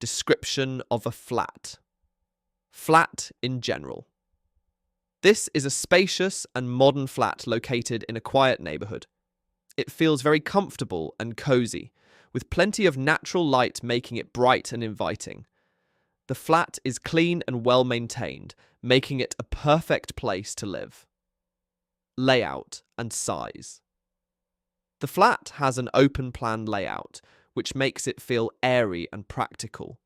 Description of a flat. Flat in general. This is a spacious and modern flat located in a quiet neighbourhood. It feels very comfortable and cosy, with plenty of natural light making it bright and inviting. The flat is clean and well maintained, making it a perfect place to live. Layout and size. The flat has an open plan layout, which makes it feel airy and practical.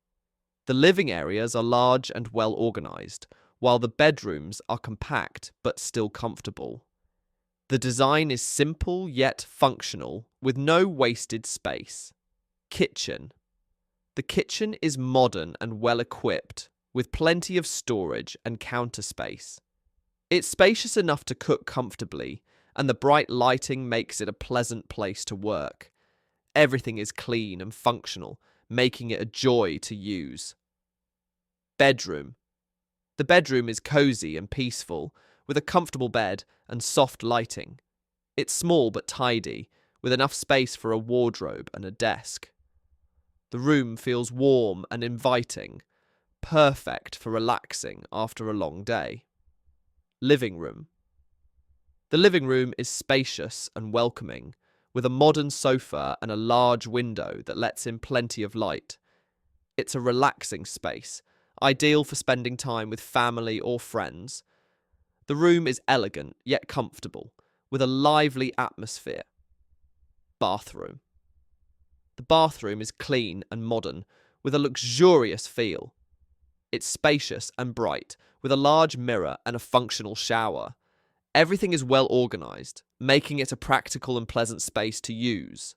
The living areas are large and well organised, while the bedrooms are compact but still comfortable. The design is simple yet functional, with no wasted space. Kitchen. The kitchen is modern and well equipped, with plenty of storage and counter space. It's spacious enough to cook comfortably, and the bright lighting makes it a pleasant place to work. Everything is clean and functional, making it a joy to use. Bedroom. The bedroom is cosy and peaceful, with a comfortable bed and soft lighting. It's small but tidy, with enough space for a wardrobe and a desk. The room feels warm and inviting, perfect for relaxing after a long day. Living room. The living room is spacious and welcoming, with a modern sofa and a large window that lets in plenty of light. It's a relaxing space, ideal for spending time with family or friends. The room is elegant yet comfortable, with a lively atmosphere. Bathroom. The bathroom is clean and modern, with a luxurious feel. It's spacious and bright, with a large mirror and a functional shower. Everything is well organised, making it a practical and pleasant space to use.